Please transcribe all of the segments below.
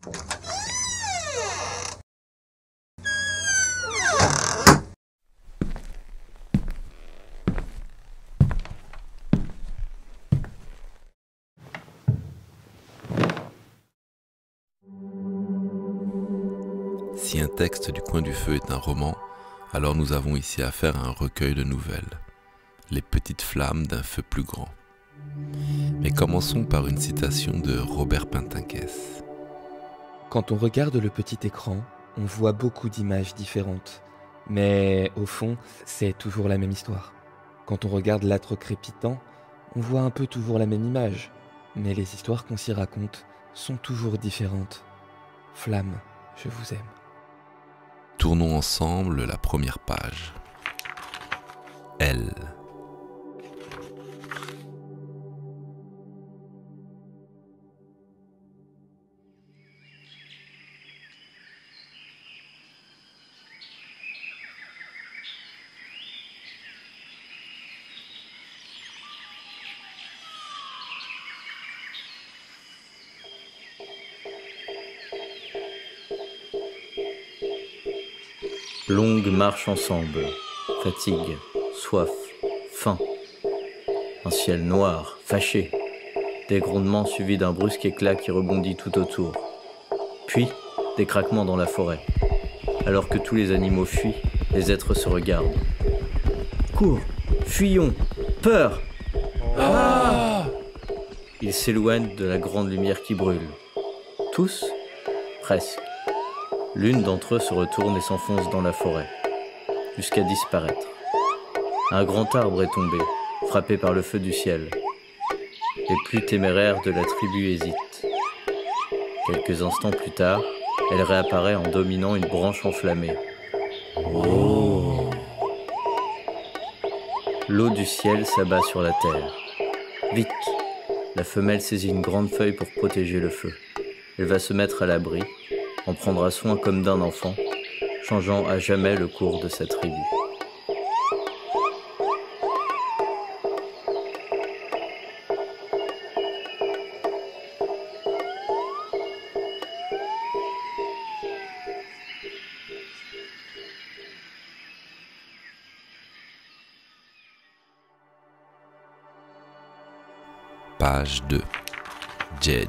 Si un texte du coin du feu est un roman, alors nous avons ici affaire à un recueil de nouvelles, les petites flammes d'un feu plus grand. Mais commençons par une citation de Robert Pintinquès. Quand on regarde le petit écran, on voit beaucoup d'images différentes. Mais au fond, c'est toujours la même histoire. Quand on regarde l'âtre crépitant, on voit un peu toujours la même image. Mais les histoires qu'on s'y raconte sont toujours différentes. Flamme, je vous aime. Tournons ensemble la première page. Elle. Longue marche ensemble, fatigue, soif, faim. Un ciel noir, fâché. Des grondements suivis d'un brusque éclat qui rebondit tout autour. Puis, des craquements dans la forêt. Alors que tous les animaux fuient, les êtres se regardent. Cours, fuyons, peur! Ah! Ils s'éloignent de la grande lumière qui brûle. Tous? Presque. L'une d'entre eux se retourne et s'enfonce dans la forêt, jusqu'à disparaître. Un grand arbre est tombé, frappé par le feu du ciel. Les plus téméraires de la tribu hésitent. Quelques instants plus tard, elle réapparaît en dominant une branche enflammée. Oh! L'eau du ciel s'abat sur la terre. Vite! La femelle saisit une grande feuille pour protéger le feu. Elle va se mettre à l'abri, en prendra soin comme d'un enfant, changeant à jamais le cours de sa tribu. Page 2. J.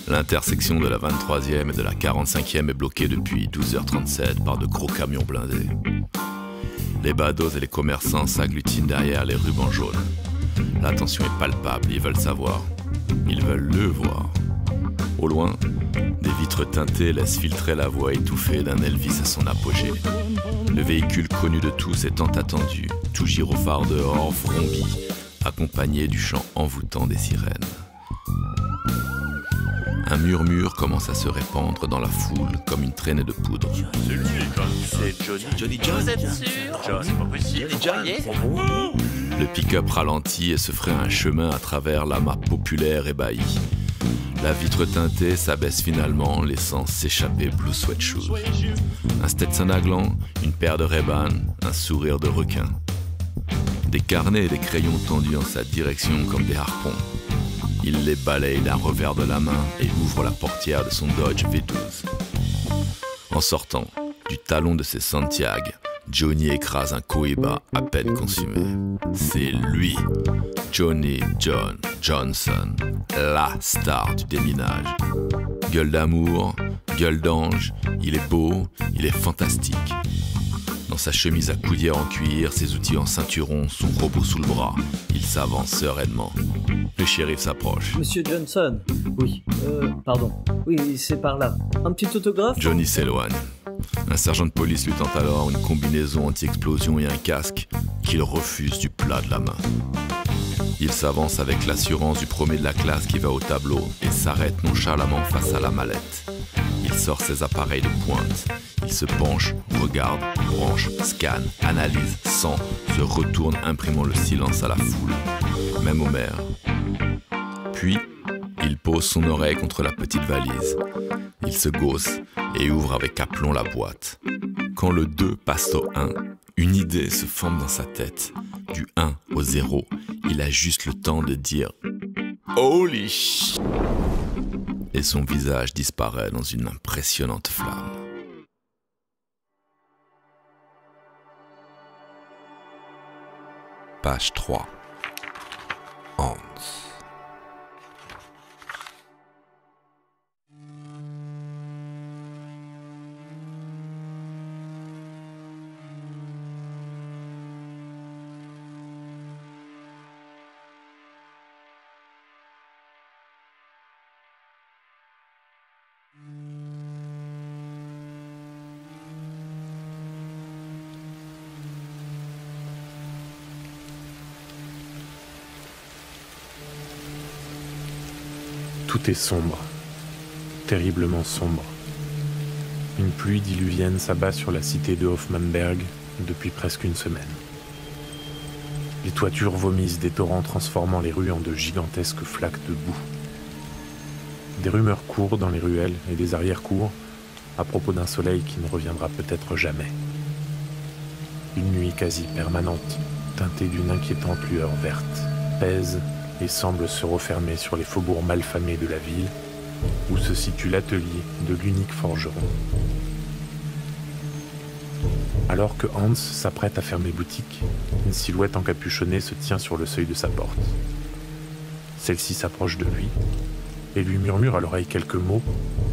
L'intersection de la 23e et de la 45e est bloquée depuis 12h37 par de gros camions blindés. Les badauds et les commerçants s'agglutinent derrière les rubans jaunes. La tension est palpable, ils veulent savoir. Ils veulent le voir. Au loin, des vitres teintées laissent filtrer la voix étouffée d'un Elvis à son apogée. Le véhicule connu de tous est tant attendu, tout gyrophare dehors vrombit, accompagné du chant envoûtant des sirènes. Un murmure commence à se répandre dans la foule comme une traînée de poudre. C'est lui, c'est Johnny John. Vous êtes sûr? John, c'est pas possible. Johnny John. Le pick-up ralentit et se ferait un chemin à travers l'amas populaire ébahi. La vitre teintée s'abaisse finalement, laissant s'échapper Blue Sweat Shoes. Un Stetson à gland, une paire de Ray-Ban, un sourire de requin. Des carnets et des crayons tendus en sa direction comme des harpons. Il les balaye d'un revers de la main et ouvre la portière de son Dodge V12. En sortant, du talon de ses Santiago, Johnny écrase un Cohiba à peine consumé. C'est lui, Johnny John Johnson, la star du déminage. Gueule d'amour, gueule d'ange, il est beau, il est fantastique. Dans sa chemise à coudière en cuir, ses outils en ceinturon, son robot sous le bras, il s'avance sereinement. Le shérif s'approche. Monsieur Johnson, oui, pardon, oui, c'est par là. Un petit autographe? Johnny s'éloigne. Un sergent de police lui tend alors une combinaison anti-explosion et un casque qu'il refuse du plat de la main. Il s'avance avec l'assurance du premier de la classe qui va au tableau et s'arrête nonchalamment face à la mallette. Il sort ses appareils de pointe. Il se penche, regarde, branche, scanne, analyse, sent, se retourne imprimant le silence à la foule. Même Homer. Puis, Il pose son oreille contre la petite valise. Il se gausse et ouvre avec aplomb la boîte. Quand le 2 passe au 1, une idée se forme dans sa tête. Du 1 au 0, il a juste le temps de dire « Holy sh... » et son visage disparaît dans une impressionnante flamme. Page 3. Hans. Tout est sombre, terriblement sombre. Une pluie diluvienne s'abat sur la cité de Hoffmanberg depuis presque une semaine. Les toitures vomissent des torrents transformant les rues en de gigantesques flaques de boue. Des rumeurs courent dans les ruelles et des arrière-cours à propos d'un soleil qui ne reviendra peut-être jamais. Une nuit quasi permanente, teintée d'une inquiétante lueur verte, pèse et semble se refermer sur les faubourgs malfamés de la ville, où se situe l'atelier de l'unique forgeron. Alors que Hans s'apprête à fermer boutique, une silhouette encapuchonnée se tient sur le seuil de sa porte. Celle-ci s'approche de lui et lui murmure à l'oreille quelques mots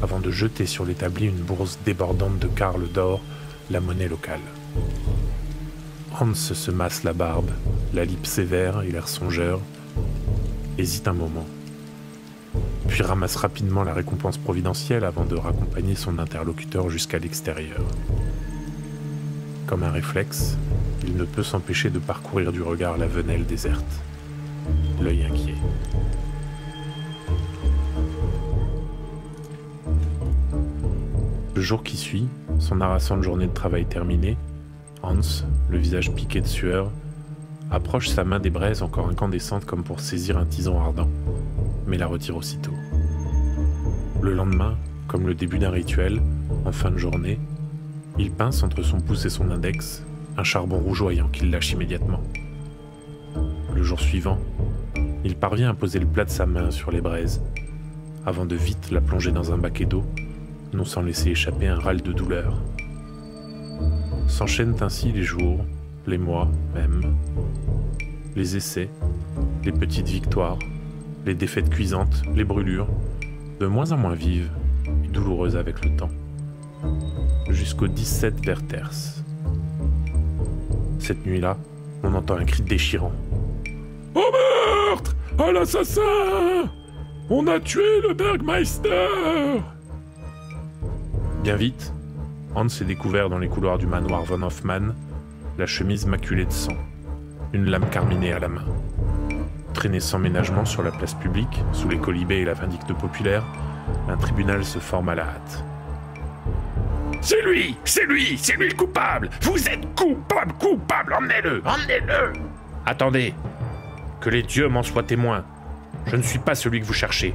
avant de jeter sur l'établi une bourse débordante de carles d'or, la monnaie locale. Hans se masse la barbe, la lippe sévère et l'air songeur, hésite un moment, puis ramasse rapidement la récompense providentielle avant de raccompagner son interlocuteur jusqu'à l'extérieur. Comme un réflexe, il ne peut s'empêcher de parcourir du regard la venelle déserte, l'œil inquiet. Le jour qui suit, son harassante journée de travail terminée, Hans, le visage piqué de sueur, approche sa main des braises encore incandescente comme pour saisir un tison ardent, mais la retire aussitôt. Le lendemain, comme le début d'un rituel, en fin de journée, il pince entre son pouce et son index un charbon rougeoyant qu'il lâche immédiatement. Le jour suivant, il parvient à poser le plat de sa main sur les braises, avant de vite la plonger dans un baquet d'eau, non sans laisser échapper un râle de douleur. S'enchaînent ainsi les jours, les mois même, les essais, les petites victoires, les défaites cuisantes, les brûlures, de moins en moins vives et douloureuses avec le temps, jusqu'au 17 Werthers. Cette nuit-là, on entend un cri déchirant. « Au meurtre! À l'assassin! On a tué le Bergmeister !» Bien vite, Hans est découvert dans les couloirs du manoir von Hoffmann, la chemise maculée de sang, une lame carminée à la main. Traîné sans ménagement sur la place publique, sous les colibés et la vindicte populaire, un tribunal se forme à la hâte. C'est lui le coupable! Vous êtes coupable, emmenez-le! Attendez, que les dieux m'en soient témoins. Je ne suis pas celui que vous cherchez.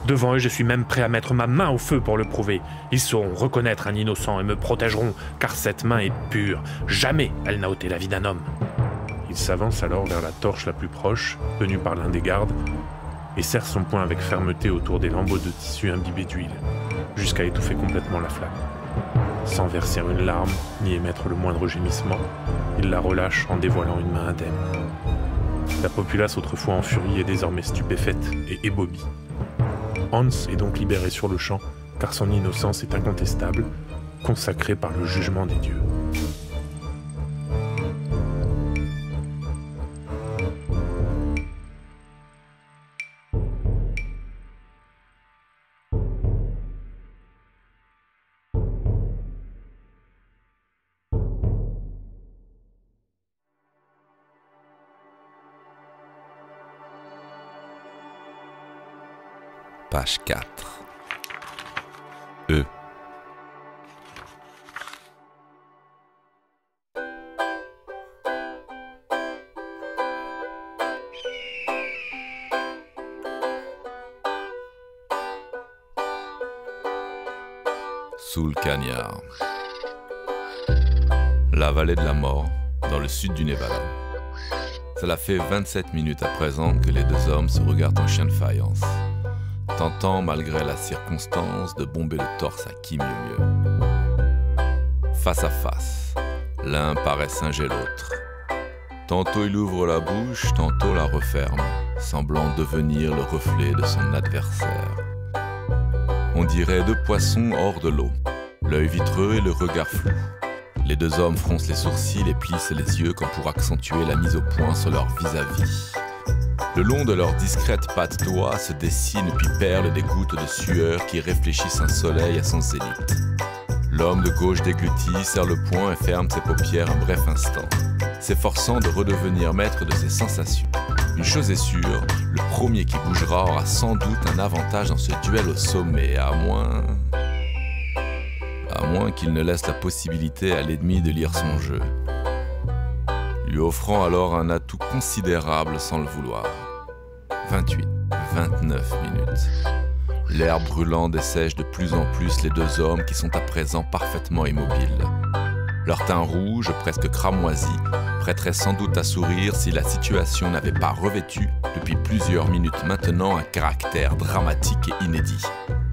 Devant eux, je suis même prêt à mettre ma main au feu pour le prouver. Ils sauront reconnaître un innocent et me protégeront, car cette main est pure. Jamais elle n'a ôté la vie d'un homme. Il s'avance alors vers la torche la plus proche, tenue par l'un des gardes, et serre son poing avec fermeté autour des lambeaux de tissu imbibés d'huile, jusqu'à étouffer complètement la flamme. Sans verser une larme, ni émettre le moindre gémissement, il la relâche en dévoilant une main indemne. La populace autrefois en furie est désormais stupéfaite et ébobie. Hans est donc libéré sur le champ, car son innocence est incontestable, consacrée par le jugement des dieux. Page 4. E. sous le cagnard. La vallée de la mort, dans le sud du Nevada. Cela fait 27 minutes à présent que les deux hommes se regardent en chien de faïence, tentant malgré la circonstance de bomber le torse à qui mieux. Face à face, l'un paraît singer l'autre. Tantôt il ouvre la bouche, tantôt la referme, semblant devenir le reflet de son adversaire. On dirait deux poissons hors de l'eau, l'œil vitreux et le regard flou. Les deux hommes froncent les sourcils et plissent les yeux comme pour accentuer la mise au point sur leur vis-à-vis. Le long de leurs discrètes pattes d'oie se dessinent puis perlent des gouttes de sueur qui réfléchissent un soleil à son zénith. L'homme de gauche déglutit, serre le poing et ferme ses paupières un bref instant, s'efforçant de redevenir maître de ses sensations. Une chose est sûre, le premier qui bougera aura sans doute un avantage dans ce duel au sommet, à moins qu'il ne laisse la possibilité à l'ennemi de lire son jeu, lui offrant alors un atout considérable sans le vouloir. 28, 29 minutes. L'air brûlant dessèche de plus en plus les deux hommes qui sont à présent parfaitement immobiles. Leur teint rouge, presque cramoisi, prêterait sans doute à sourire si la situation n'avait pas revêtu, depuis plusieurs minutes maintenant, un caractère dramatique et inédit.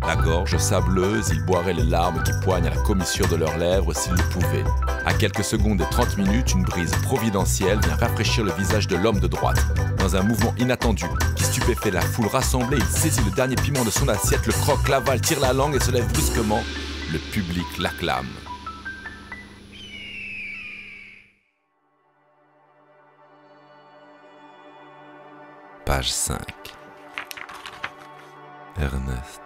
La gorge sableuse, ils boiraient les larmes qui poignent à la commissure de leurs lèvres s'ils le pouvaient. À quelques secondes et 30 minutes, une brise providentielle vient rafraîchir le visage de l'homme de droite. Dans un mouvement inattendu, qui stupéfait la foule rassemblée, il saisit le dernier piment de son assiette, le croque, l'avale, tire la langue et se lève brusquement. Le public l'acclame. Page 5. Ernest.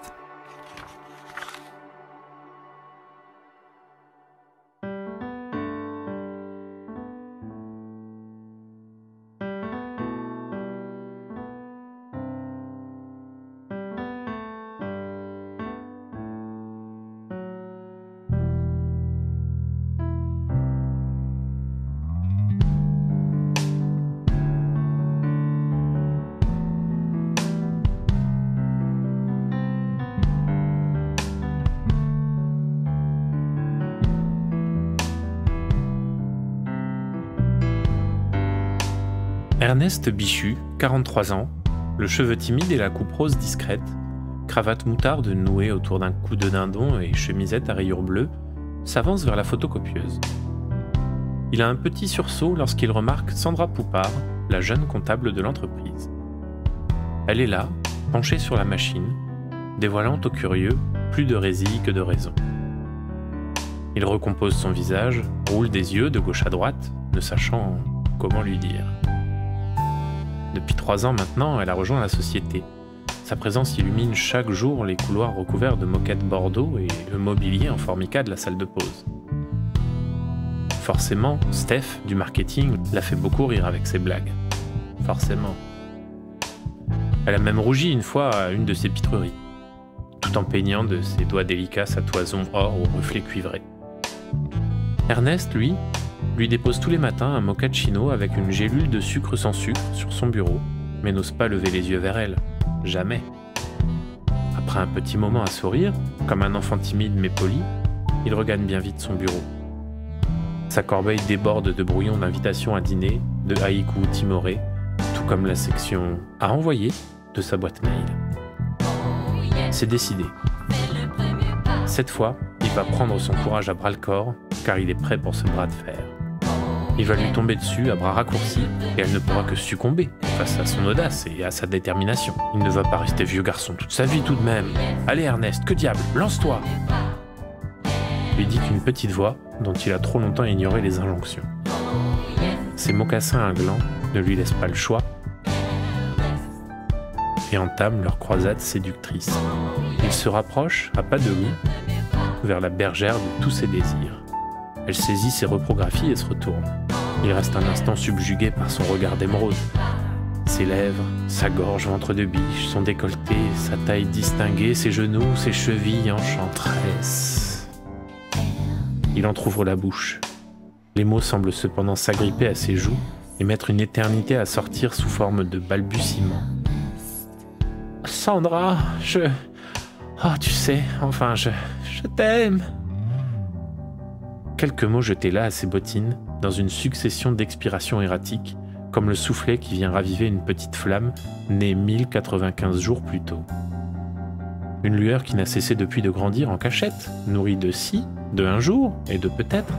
Ernest Bichu, 43 ans, le cheveu timide et la coupe rose discrète, cravate moutarde nouée autour d'un cou de dindon et chemisette à rayures bleues, s'avance vers la photocopieuse. Il a un petit sursaut lorsqu'il remarque Sandra Poupard, la jeune comptable de l'entreprise. Elle est là, penchée sur la machine, dévoilant aux curieux plus de résille que de raison. Il recompose son visage, roule des yeux de gauche à droite, ne sachant comment lui dire. Depuis 3 ans maintenant, elle a rejoint la société. Sa présence illumine chaque jour les couloirs recouverts de moquettes bordeaux et le mobilier en formica de la salle de pause. Forcément, Steph, du marketing, l'a fait beaucoup rire avec ses blagues. Forcément. Elle a même rougi une fois à une de ses pitreries, tout en peignant de ses doigts délicats sa toison or aux reflets cuivrés. Ernest, lui dépose tous les matins un mochaccino avec une gélule de sucre sans sucre sur son bureau, mais n'ose pas lever les yeux vers elle. Jamais. Après un petit moment à sourire, comme un enfant timide mais poli, il regagne bien vite son bureau. Sa corbeille déborde de brouillons d'invitation à dîner, de haïkus timorés, tout comme la section « à envoyer » de sa boîte mail. C'est décidé. Cette fois, il va prendre son courage à bras-le-corps, car il est prêt pour ce bras de fer. Il va lui tomber dessus à bras raccourcis, et elle ne pourra que succomber face à son audace et à sa détermination. Il ne va pas rester vieux garçon toute sa vie tout de même. Allez Ernest, que diable, lance-toi! Lui dit une petite voix dont il a trop longtemps ignoré les injonctions. Ses mocassins inglants ne lui laissent pas le choix et entament leur croisade séductrice. Il se rapproche, à pas de loup, vers la bergère de tous ses désirs. Elle saisit ses reprographies et se retourne. Il reste un instant subjugué par son regard d'émeraude. Ses lèvres, sa gorge ventre de biche, son décolleté, sa taille distinguée, ses genoux, ses chevilles enchanteresses. Il entr'ouvre la bouche. Les mots semblent cependant s'agripper à ses joues et mettre une éternité à sortir sous forme de balbutiements. Sandra, oh tu sais, enfin je t'aime. Quelques mots jetés là à ses bottines, dans une succession d'expirations erratiques, comme le soufflet qui vient raviver une petite flamme née 1095 jours plus tôt. Une lueur qui n'a cessé depuis de grandir en cachette, nourrie de si, de un jour et de peut-être.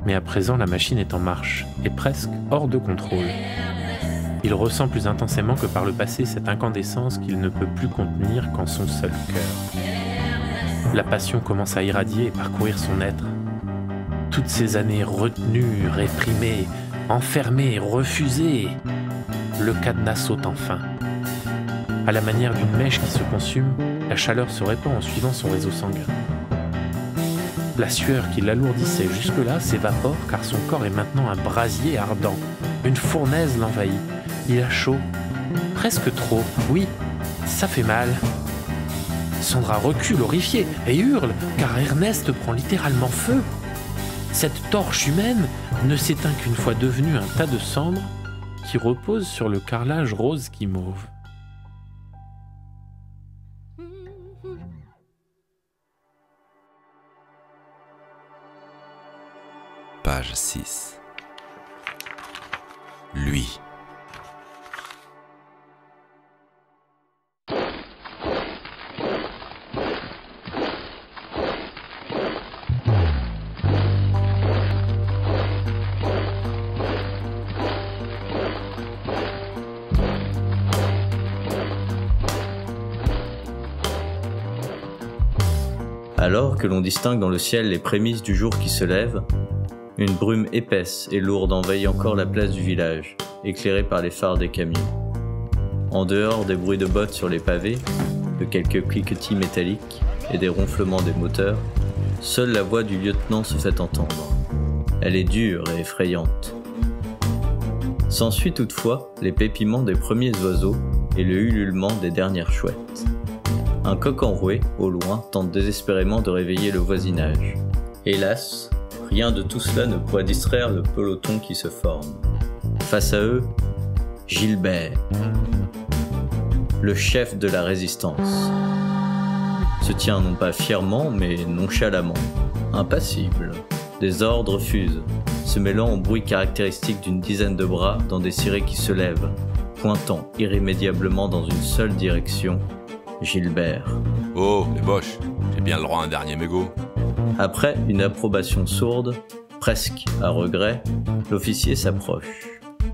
Mais à présent, la machine est en marche, et presque hors de contrôle. Il ressent plus intensément que par le passé cette incandescence qu'il ne peut plus contenir qu'en son seul cœur. La passion commence à irradier et parcourir son être. Toutes ces années retenues, réprimées, enfermées, refusées, le cadenas saute enfin. À la manière d'une mèche qui se consume, la chaleur se répand en suivant son réseau sanguin. La sueur qui l'alourdissait jusque-là s'évapore car son corps est maintenant un brasier ardent. Une fournaise l'envahit. Il a chaud. Presque trop. Oui, ça fait mal. Sandra recule horrifiée et hurle car Ernest prend littéralement feu. Cette torche humaine ne s'éteint qu'une fois devenue un tas de cendres qui repose sur le carrelage rose guimauve. Page 6. Lui. Alors que l'on distingue dans le ciel les prémices du jour qui se lève, une brume épaisse et lourde envahit encore la place du village, éclairée par les phares des camions. En dehors des bruits de bottes sur les pavés, de quelques cliquetis métalliques et des ronflements des moteurs, seule la voix du lieutenant se fait entendre. Elle est dure et effrayante. S'ensuit toutefois les pépiments des premiers oiseaux et le ululement des dernières chouettes. Un coq enroué, au loin, tente désespérément de réveiller le voisinage. Hélas, rien de tout cela ne pourrait distraire le peloton qui se forme. Face à eux, Gilbert, le chef de la résistance, se tient non pas fièrement, mais nonchalamment, impassible. Des ordres fusent, se mêlant au bruit caractéristique d'une dizaine de bras dans des cirés qui se lèvent, pointant irrémédiablement dans une seule direction, Gilbert. Oh, les boches, j'ai bien le droit à un dernier mégot. Après une approbation sourde, presque à regret, l'officier s'approche.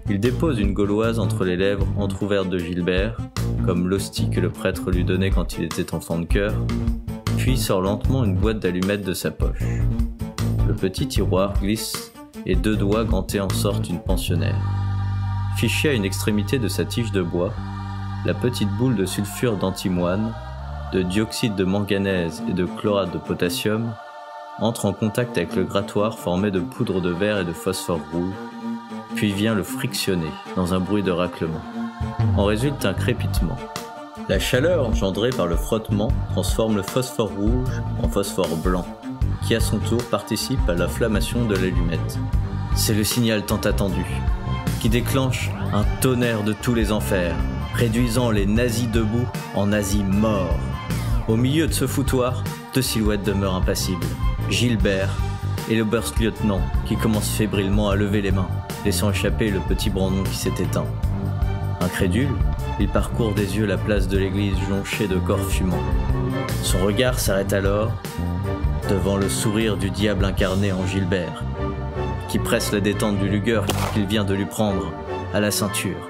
Il dépose une gauloise entre les lèvres entr'ouvertes de Gilbert, comme l'hostie que le prêtre lui donnait quand il était enfant de chœur, puis sort lentement une boîte d'allumettes de sa poche. Le petit tiroir glisse et deux doigts gantés en sortent une pensionnaire. Fichée à une extrémité de sa tige de bois, la petite boule de sulfure d'antimoine, de dioxyde de manganèse et de chlorate de potassium entre en contact avec le grattoir formé de poudre de verre et de phosphore rouge, puis vient le frictionner dans un bruit de raclement. En résulte un crépitement. La chaleur engendrée par le frottement transforme le phosphore rouge en phosphore blanc, qui à son tour participe à l'inflammation de l'allumette. C'est le signal tant attendu, qui déclenche un tonnerre de tous les enfers, réduisant les nazis debout en nazis morts. Au milieu de ce foutoir, deux silhouettes demeurent impassibles. Gilbert et l'oberstlieutenant qui commence fébrilement à lever les mains, laissant échapper le petit brandon qui s'est éteint. Incrédule, il parcourt des yeux la place de l'église jonchée de corps fumants. Son regard s'arrête alors devant le sourire du diable incarné en Gilbert, qui presse la détente du lugueur qu'il vient de lui prendre à la ceinture.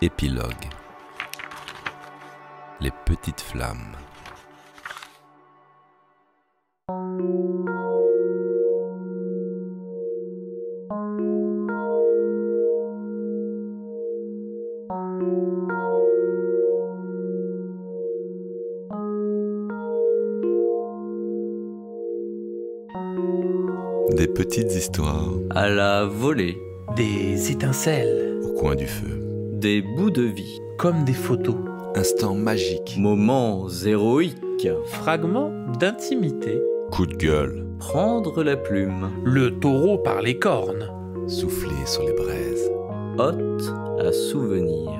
Épilogue. Les petites flammes. Des petites histoires À la volée, Des étincelles, au coin du feu. des bouts de vie, comme des photos, Instant magique. Moments héroïques. Fragment d'intimité. Coup de gueule. Prendre la plume. Le taureau par les cornes. Souffler sur les braises. Hôte à souvenir.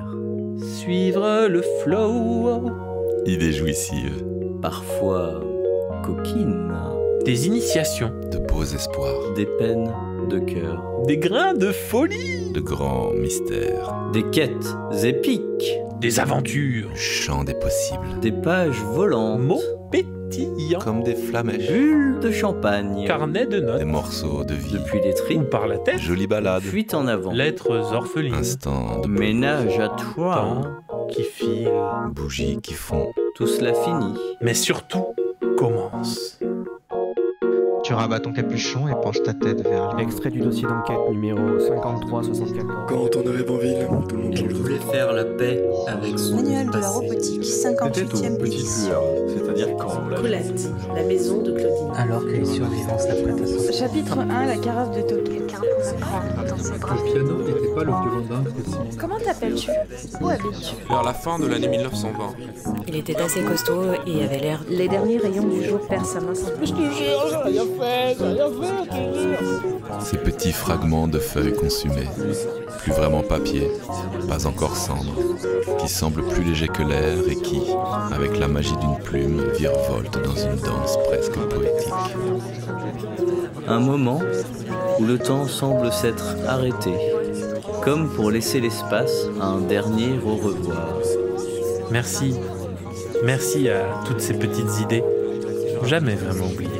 Suivre le flow. Idée jouissive. Parfois coquine. Des initiations. De beaux espoirs. Des peines de cœur. Des grains de folie. De grands mystères. Des quêtes épiques. Des aventures. Le chant des possibles. Des pages volantes. Mots pétillants. Comme des flamèches. Bulles de champagne. Carnet de notes. Des morceaux de vie. Depuis les Ou tripes. par la tête. Jolie balade. Fuite en avant. Lettres orphelines. Instant de Ménage à trois. Temps qui file. bougies qui font. Tout cela fini. Mais surtout, commence. Tu rabats ton capuchon et penches ta tête vers lui. Extrait du dossier d'enquête numéro 5374. Quand on arrive en ville, tout le monde change de voulait voix. faire la paix avec son Manuel de la passé. robotique, 58e édition. c'est-à-dire quand Colette, la maison de Claudine. Alors que les survivants s'apprêtent à sortir. Chapitre 1, la carafe de Toki. Le piano n'était pas le violon d'un que Simon. Comment t'appelles-tu? Où habites-tu? Vers la fin de l'année 1920. Il était assez costaud et avait l'air. Les derniers rayons du jour perdent sa main. Ces petits fragments de feuilles consumées. Plus vraiment papier, pas encore cendre. Qui semblent plus légers que l'air et qui, avec la magie d'une plume, virevoltent dans une danse presque poétique. Un moment où le temps semble s'être arrêté, comme pour laisser l'espace à un dernier au revoir. Merci. Merci à toutes ces petites idées. Jamais vraiment oubliées.